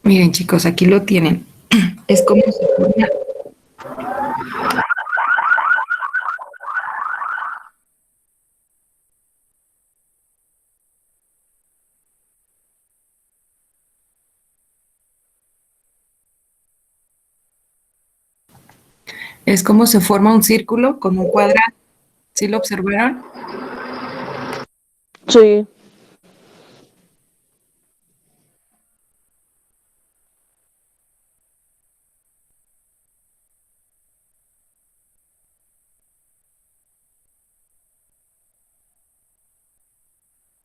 Miren, chicos, aquí lo tienen. Es como si fuera, es como se forma un círculo con un cuadrado. ¿Sí lo observaron? Sí,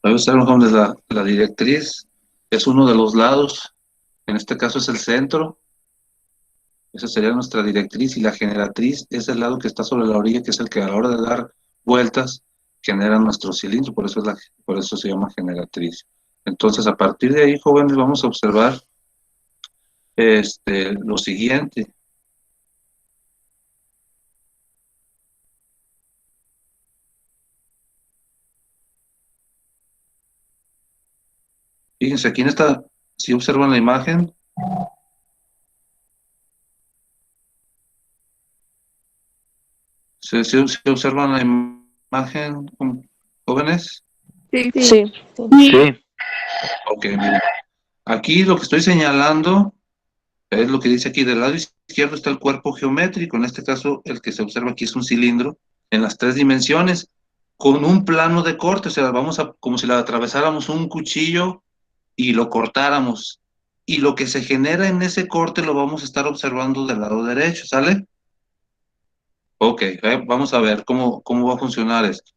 Ahí observan cómo la directriz es uno de los lados, en este caso es el centro, esa sería nuestra directriz, y la generatriz es el lado que está sobre la orilla, que es el que a la hora de dar vueltas genera nuestro cilindro, por eso se llama generatriz. Entonces, a partir de ahí, jóvenes, vamos a observar lo siguiente. Fíjense, aquí en esta, si observan la imagen, se observan la imagen, jóvenes. sí. Sí, Ok, miren. Aquí lo que estoy señalando es lo que dice aquí, del lado izquierdo está el cuerpo geométrico, en este caso el que se observa aquí es un cilindro en las tres dimensiones, con un plano de corte, o sea, vamos a, como si le atravesáramos un cuchillo y lo cortáramos. Y lo que se genera en ese corte lo vamos a estar observando del lado derecho, ¿sale? Ok, vamos a ver cómo va a funcionar esto.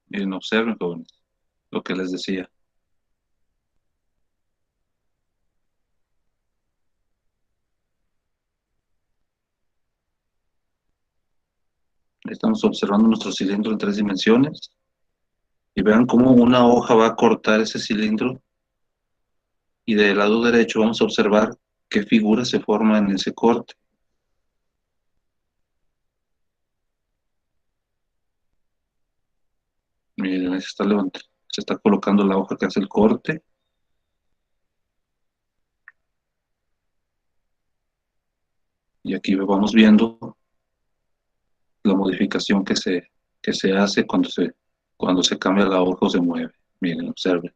Miren, observen, jóvenes, lo que les decía. Estamos observando nuestro cilindro en tres dimensiones y vean cómo una hoja va a cortar ese cilindro, y del lado derecho vamos a observar qué figura se forma en ese corte. Miren, ahí se está colocando la hoja que hace el corte, y aquí vamos viendo la modificación que se hace cuando se cambia la hoja o se mueve. Miren, observen.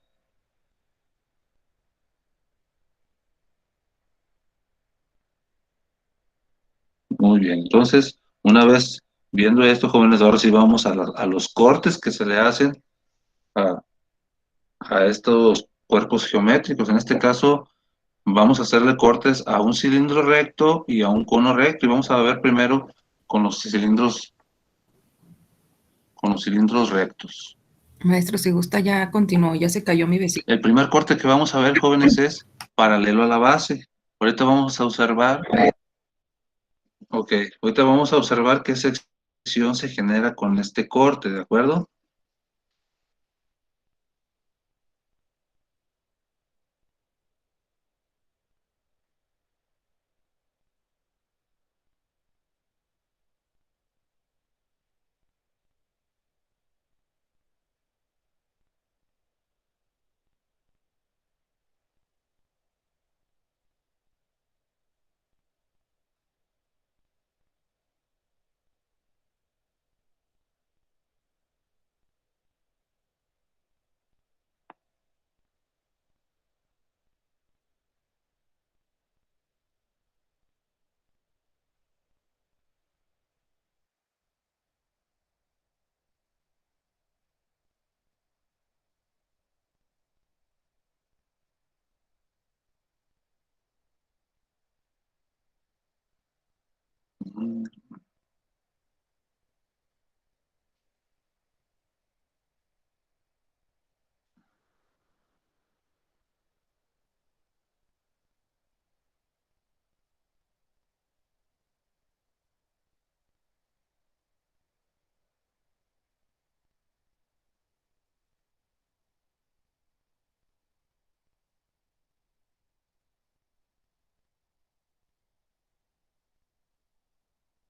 Muy bien, entonces, una vez viendo esto, jóvenes, ahora sí vamos a los cortes que se le hacen a, a estos cuerpos geométricos. En este caso, vamos a hacerle cortes a un cilindro recto y a un cono recto, y vamos a ver primero con con los cilindros rectos. Maestro, si gusta, ya continuó, ya se cayó mi vecino. El primer corte que vamos a ver, jóvenes, es paralelo a la base. Ahorita vamos a observar, ok, ahorita vamos a observar qué sección se genera con este corte, ¿de acuerdo?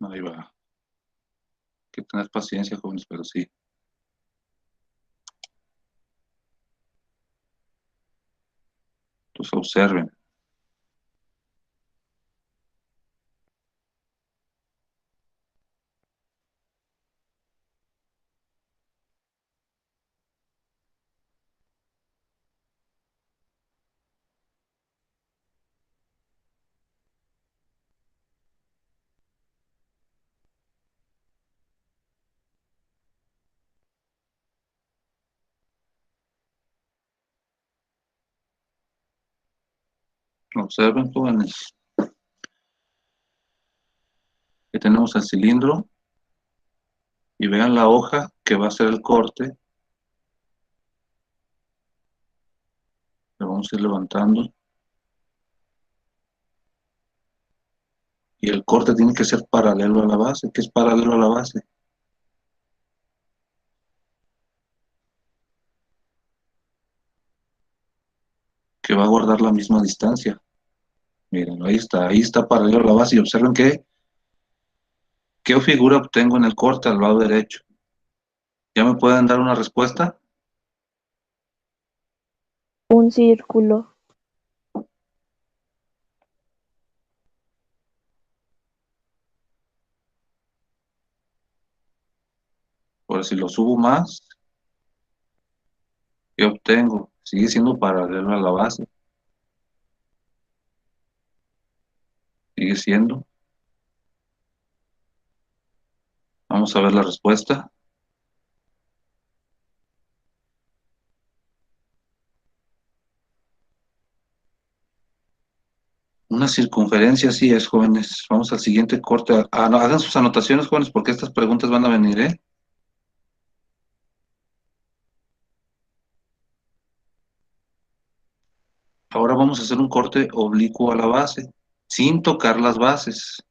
Ahí va. Hay que tener paciencia, jóvenes, pero sí. Entonces observen. Observen, jóvenes, que tenemos el cilindro y vean la hoja que va a ser el corte. Lo vamos a ir levantando. Y el corte tiene que ser paralelo a la base. ¿Qué es paralelo a la base? Que va a guardar la misma distancia. Miren, ahí está paralelo a la base. Y observen qué figura obtengo en el corte al lado derecho. ¿Ya me pueden dar una respuesta? Un círculo. Por si lo subo más, ¿qué obtengo? Sigue siendo paralelo a la base. Sigue siendo. Vamos a ver la respuesta. Una circunferencia, sí es, jóvenes. Vamos al siguiente corte. No, hagan sus anotaciones, jóvenes, porque estas preguntas van a venir, ¿eh? Ahora vamos a hacer un corte oblicuo a la base, sin tocar las bases.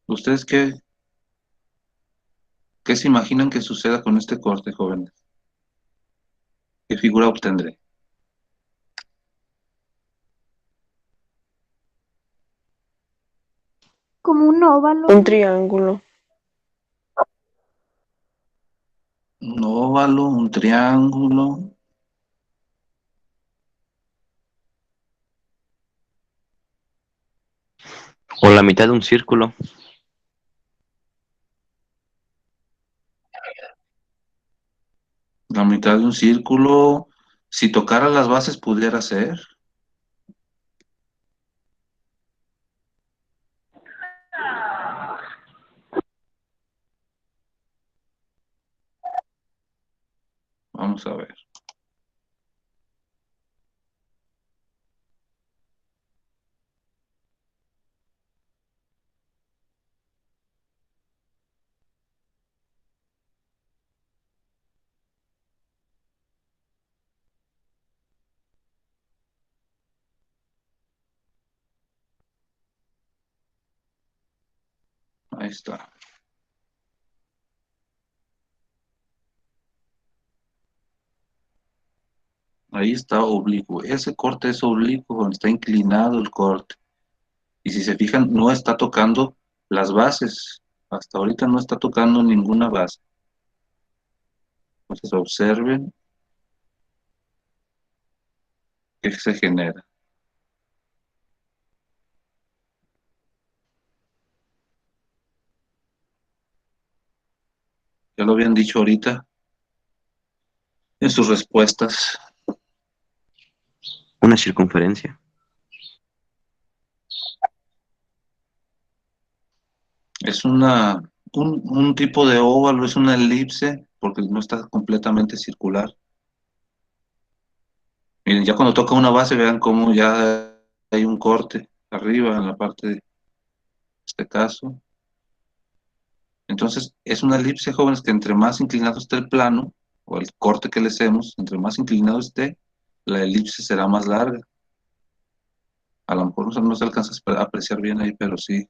¿Ustedes qué se imaginan que suceda con este corte, jóvenes? ¿Qué figura obtendré? Como un óvalo. Un triángulo. Un óvalo, un triángulo. O la mitad de un círculo. La mitad de un círculo. Si tocara las bases, pudiera ser. Vamos a ver. Ahí está. Ahí está oblicuo. Ese corte es oblicuo, donde está inclinado el corte. Y si se fijan, no está tocando las bases. Hasta ahorita no está tocando ninguna base. Entonces observen qué se genera. Ya lo habían dicho ahorita en sus respuestas. Una circunferencia. Es un tipo de óvalo, es una elipse, porque no está completamente circular. Miren, ya cuando toca una base, vean cómo ya hay un corte arriba en la parte de este caso. Entonces, es una elipse, jóvenes, que entre más inclinado esté el plano, o el corte que le hacemos, entre más inclinado esté, la elipse será más larga. A lo mejor no se alcanza a apreciar bien ahí, pero sí.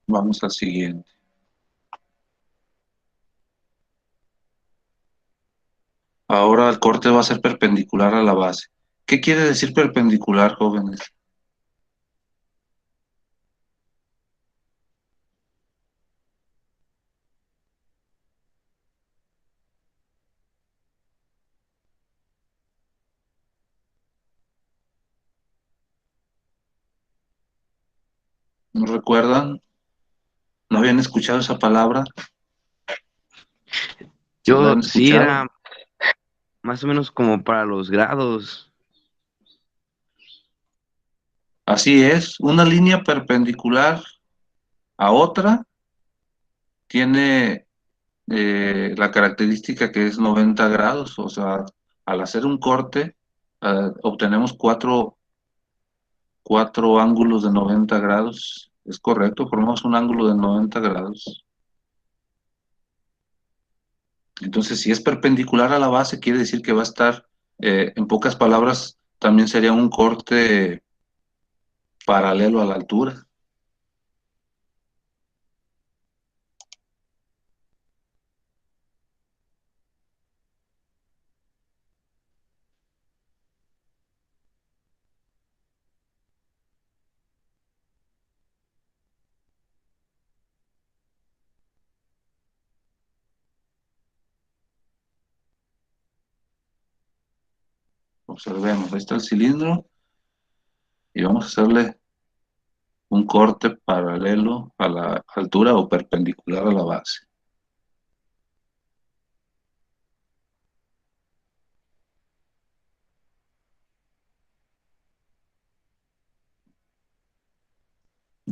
Vamos al siguiente. Ahora el corte va a ser perpendicular a la base. ¿Qué quiere decir perpendicular, jóvenes? ¿No recuerdan? ¿No habían escuchado esa palabra? ¿Sí la Yo han sí escuchado? era más o menos como para los grados. Así es, una línea perpendicular a otra tiene la característica que es 90 grados, o sea, al hacer un corte, obtenemos cuatro ángulos de 90 grados. Es correcto, formamos un ángulo de 90 grados. Entonces, si es perpendicular a la base, quiere decir que va a estar, en pocas palabras, también sería un corte paralelo a la altura. Observemos, ahí está el cilindro y vamos a hacerle un corte paralelo a la altura o perpendicular a la base.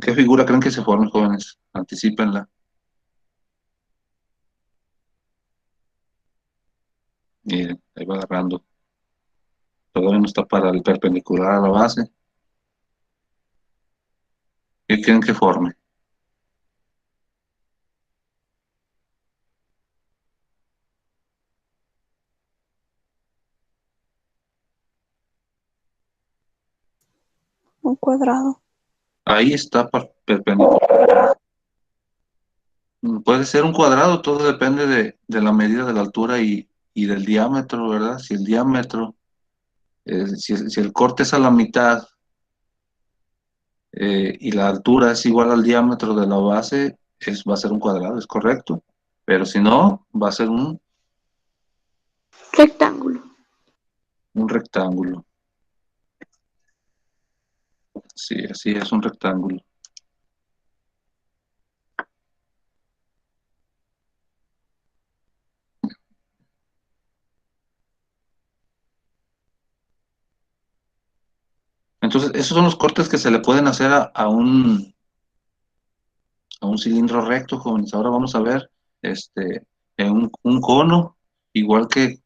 ¿Qué figura creen que se forme, jóvenes? Anticípenla. Miren, ahí va agarrando. Todavía no está para el perpendicular a la base. ¿Qué creen que forme? Un cuadrado. Ahí está perpendicular. Puede ser un cuadrado, todo depende de la medida de la altura y del diámetro, ¿verdad? Si el diámetro, si el corte es a la mitad y la altura es igual al diámetro de la base, va a ser un cuadrado, es correcto. Pero si no, va a ser Rectángulo. un rectángulo. Sí, así es, un rectángulo. Entonces, esos son los cortes que se le pueden hacer a un cilindro recto, jóvenes. Ahora vamos a ver en un cono, igual que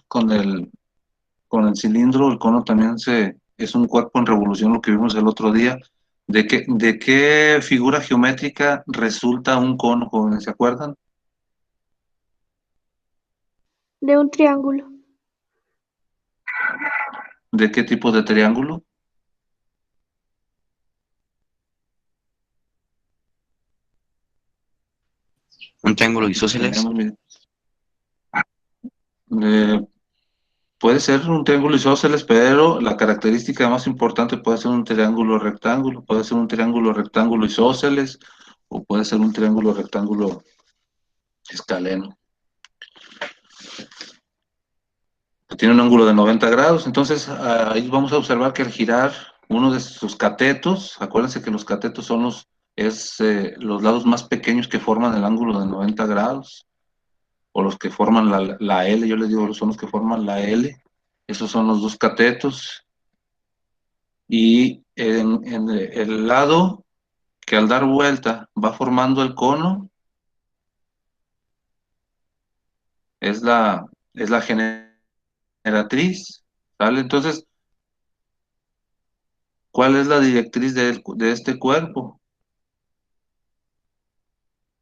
con el cilindro, el cono también es un cuerpo en revolución, lo que vimos el otro día. ¿De qué figura geométrica resulta un cono, jóvenes? ¿Se acuerdan? De un triángulo. ¿De qué tipo de triángulo? Un triángulo Aquí lo isósceles. tenemos, miren. Eh, Puede ser un triángulo isósceles, pero la característica más importante puede ser un triángulo rectángulo, puede ser un triángulo rectángulo isósceles o puede ser un triángulo rectángulo escaleno, que tiene un ángulo de 90 grados. Entonces, ahí vamos a observar que al girar uno de sus catetos, acuérdense que los catetos son los lados más pequeños que forman el ángulo de 90 grados, o los que forman la L, yo les digo, son los que forman la L. Esos son los dos catetos. Y en el lado que al dar vuelta va formando el cono es la generatriz, ¿sale? Entonces, ¿cuál es la directriz de este cuerpo?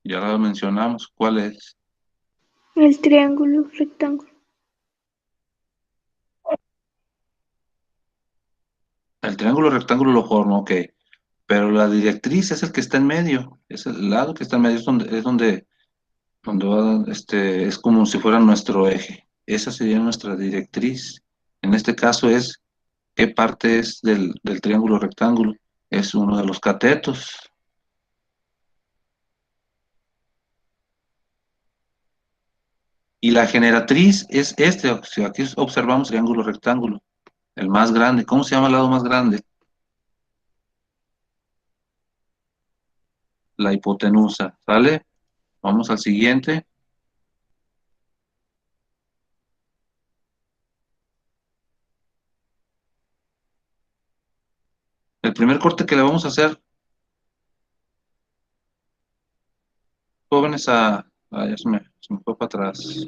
Ya la mencionamos, ¿cuál es? El triángulo rectángulo. El triángulo rectángulo lo forma, ok. Pero la directriz es el que está en medio. Es el lado que está en medio, donde va, es como si fuera nuestro eje. Esa sería nuestra directriz. En este caso es qué parte es del triángulo rectángulo. Es uno de los catetos. Y la generatriz es este. O sea, aquí observamos triángulo rectángulo. El más grande. ¿Cómo se llama el lado más grande? La hipotenusa. ¿Sale? Vamos al siguiente. El primer corte que le vamos a hacer, jóvenes, ya se me fue para atrás.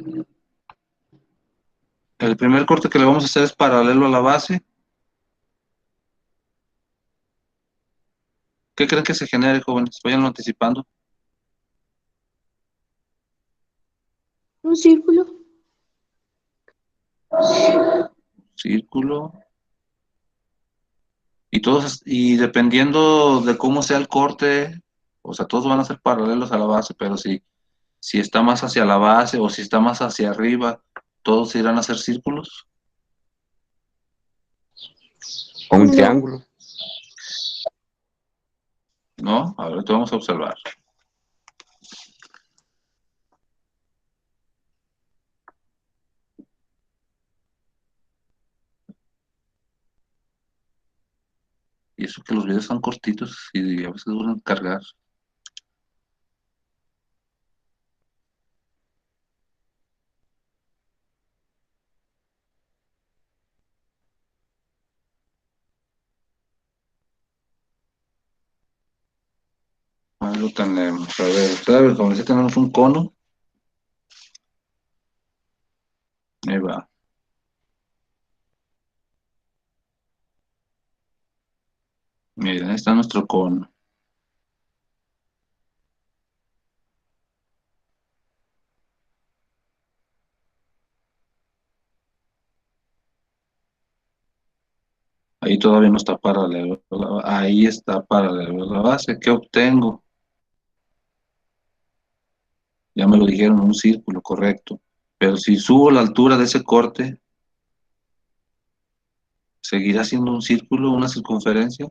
El primer corte que le vamos a hacer es paralelo a la base. ¿Qué creen que se genere, jóvenes? Vayan anticipando. Un círculo. Círculo. Y dependiendo de cómo sea el corte, o sea, todos van a ser paralelos a la base, pero si está más hacia la base o si está más hacia arriba, todos irán a ser círculos. O un No. triángulo. ¿No? A ver, te vamos a observar. Y eso que los videos son cortitos y a veces duran cargar. Ahí lo tenemos. A ver, como si tenemos un cono. Ahí va. Miren, ahí está nuestro cono. Ahí todavía no está paralelo. Ahí está paralelo a la base. ¿Qué obtengo? Ya me lo dijeron, un círculo, correcto. Pero si subo la altura de ese corte, ¿seguirá siendo un círculo, una circunferencia?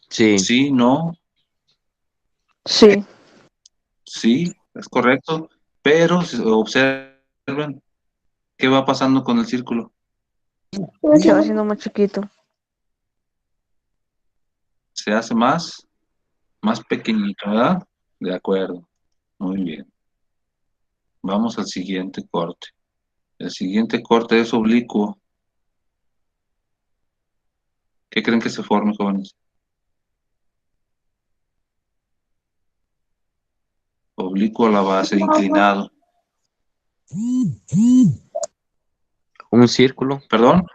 Sí. Sí, no, Sí. sí, es correcto. Pero si observen qué va pasando con el círculo. Se va haciendo más chiquito. Se hace más pequeñito, ¿verdad? De acuerdo. Muy bien. Vamos al siguiente corte. El siguiente corte es oblicuo. ¿Qué creen que se forme, jóvenes? Oblicuo a la base, inclinado. Un círculo. ¿Perdón?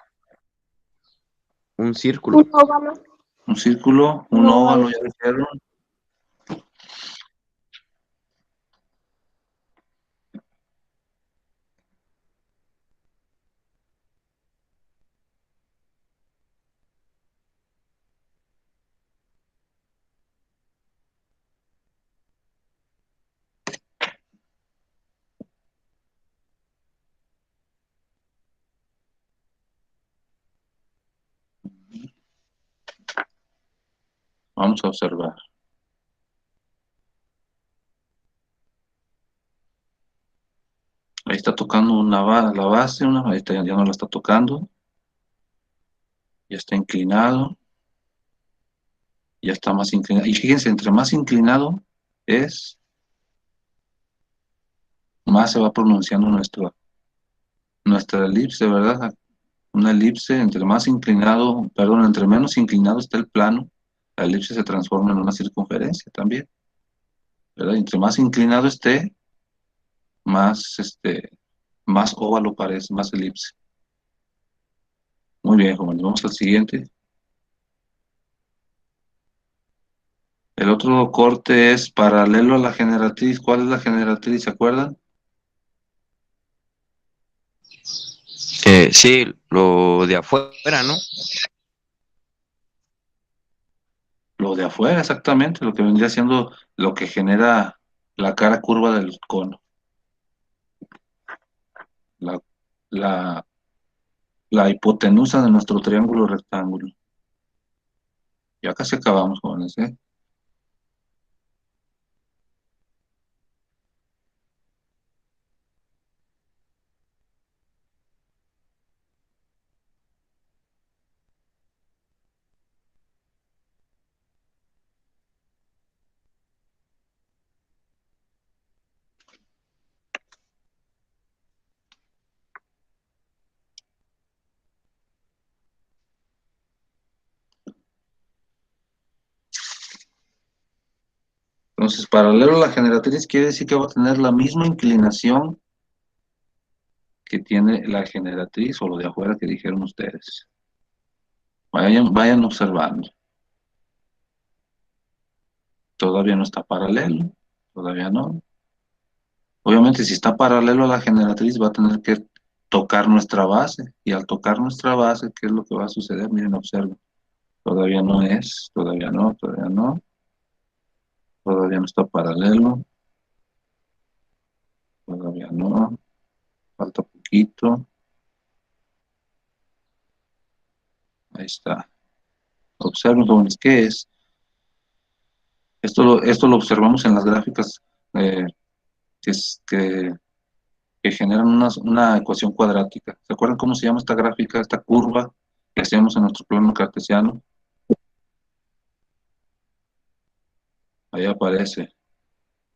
Un círculo. Un óvalo. Un círculo, Un un óvalo. óvalo, ya dijeron. Vamos a observar. Ahí está tocando la base, ya no la está tocando. Ya está inclinado. Ya está más inclinado. Y fíjense, entre más inclinado es, más se va pronunciando nuestra elipse, ¿verdad? Una elipse, entre más inclinado, perdón, entre menos inclinado está el plano, la elipse se transforma en una circunferencia también, ¿verdad? Y entre más inclinado esté, más, más óvalo parece, más elipse. Muy bien, jóvenes, vamos al siguiente. El otro corte es paralelo a la generatriz. ¿Cuál es la generatriz? ¿Se acuerdan? Sí, lo de afuera, ¿no? Lo de afuera, exactamente, lo que vendría siendo lo que genera la cara curva del cono. La, la, la hipotenusa de nuestro triángulo rectángulo. Ya casi acabamos, jóvenes, ¿eh? Entonces, paralelo a la generatriz quiere decir que va a tener la misma inclinación que tiene la generatriz o lo de afuera que dijeron ustedes. Vayan observando. Todavía no está paralelo, todavía no. Obviamente, si está paralelo a la generatriz, va a tener que tocar nuestra base. Y al tocar nuestra base, ¿qué es lo que va a suceder? Miren, observen. Todavía no es, todavía no, todavía no. Todavía no está paralelo, todavía no. Falta poquito. Ahí está. Observen, jóvenes, ¿qué es? Esto lo observamos en las gráficas eh, que, que generan una ecuación cuadrática. ¿Se acuerdan cómo se llama esta gráfica, esta curva que hacíamos en nuestro plano cartesiano? Ahí aparece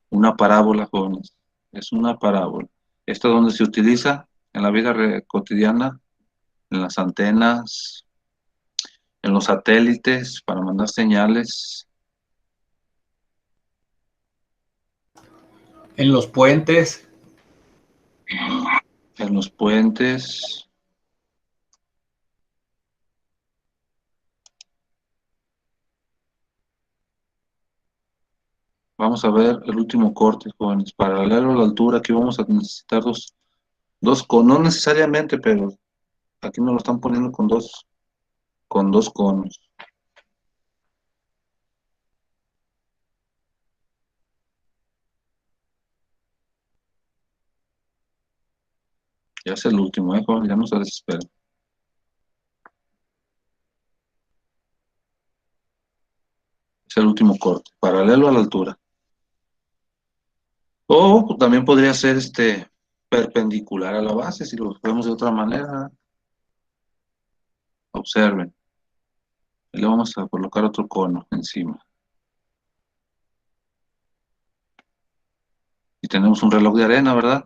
una parábola, jóvenes. Es una parábola. Esto es donde se utiliza en la vida cotidiana, en las antenas, en los satélites, para mandar señales. En los puentes. En los puentes. Vamos a ver el último corte, jóvenes. Paralelo a la altura, aquí vamos a necesitar dos conos, no necesariamente, pero aquí nos lo están poniendo con dos conos. Ya es el último, joven, ya no se desesperen. Es el último corte, paralelo a la altura. O también podría ser perpendicular a la base, si lo vemos de otra manera. Observen. Y le vamos a colocar otro cono encima. Y tenemos un reloj de arena, ¿verdad?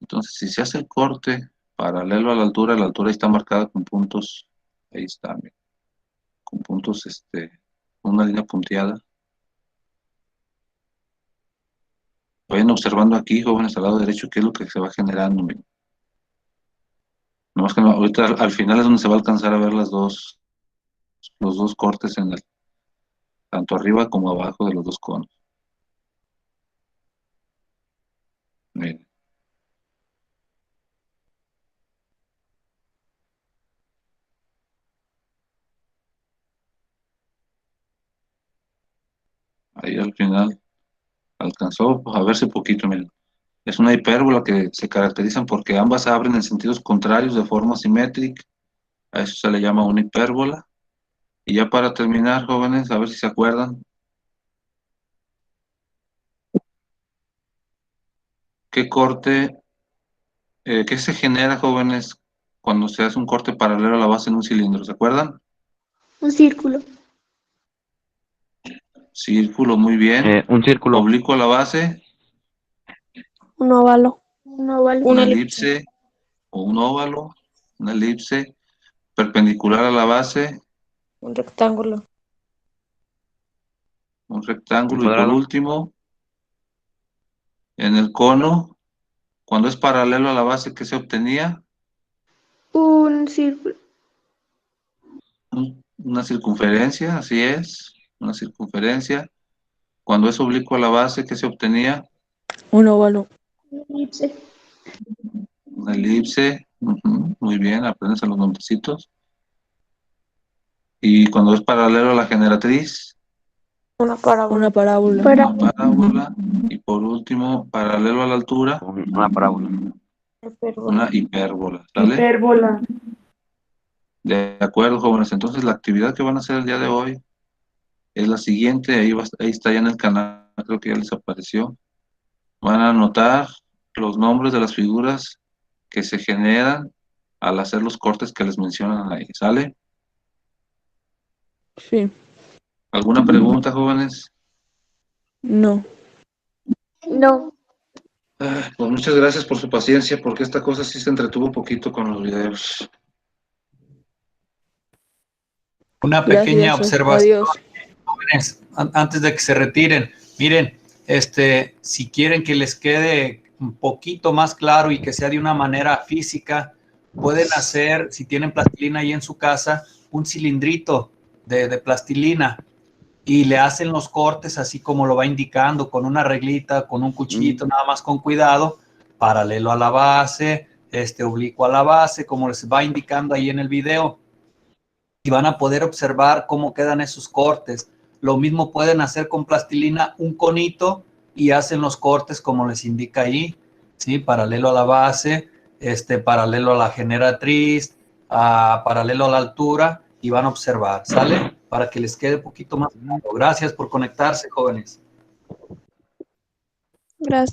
Entonces, si se hace el corte paralelo a la altura está marcada con puntos. Ahí está, miren, con puntos, una línea punteada. Vayan observando aquí, jóvenes, al lado derecho, qué es lo que se va generando, miren. Nomás que ahorita al final es donde se va a alcanzar a ver los dos cortes tanto arriba como abajo de los dos conos. Miren. Ahí al final alcanzó a verse poquito, miren. Es una hipérbola que se caracterizan porque ambas abren en sentidos contrarios de forma simétrica. A eso se le llama una hipérbola. Y ya para terminar, jóvenes, a ver si se acuerdan, qué corte, qué se genera, jóvenes, cuando se hace un corte paralelo a la base en un cilindro. ¿Se acuerdan? Un círculo. Círculo, muy bien. Un círculo. Oblicuo a la base, Un óvalo. Un óvalo. una elipse o un óvalo, una elipse. Perpendicular a la base, Un rectángulo. un Un rectángulo. Y por cuadrado. último, en el cono, cuando es paralelo a la base, ¿qué se obtenía? Un círculo. Una circunferencia, así es, una circunferencia. Cuando es oblicuo a la base, ¿qué se obtenía? Un óvalo. Elipse. Una elipse. Ujú, muy bien, aprendes a los nombrecitos. Y cuando es paralelo a la generatriz, Una parábola. una parábola. Y por último, paralelo a la altura, Una parábola. una hipérbola. ¿Sale? Hipérbola. De acuerdo, jóvenes. Entonces, la actividad que van a hacer el día de hoy es la siguiente. Ahí está ya en el canal, creo que ya les apareció. Van a anotar los nombres de las figuras que se generan al hacer los cortes que les mencionan ahí. ¿Sale? Sí. ¿Alguna pregunta, jóvenes? No. No. Pues muchas gracias por su paciencia, porque esta cosa sí se entretuvo un poquito con los videos. Una pequeña Gracias. observación, Adiós. jóvenes, antes de que se retiren. Miren, si quieren que les quede un poquito más claro y que sea de una manera física, pueden hacer, si tienen plastilina ahí en su casa, un cilindrito de plastilina y le hacen los cortes así como lo va indicando, con una reglita, con un cuchillito, nada más con cuidado, paralelo a la base, oblicuo a la base, como les va indicando ahí en el video. Y van a poder observar cómo quedan esos cortes. Lo mismo pueden hacer con plastilina, un conito, y hacen los cortes como les indica ahí, ¿sí? Paralelo a la base, paralelo a la generatriz, paralelo a la altura, y van a observar, ¿sale? Para que les quede un poquito más claro. Gracias por conectarse, jóvenes. Gracias.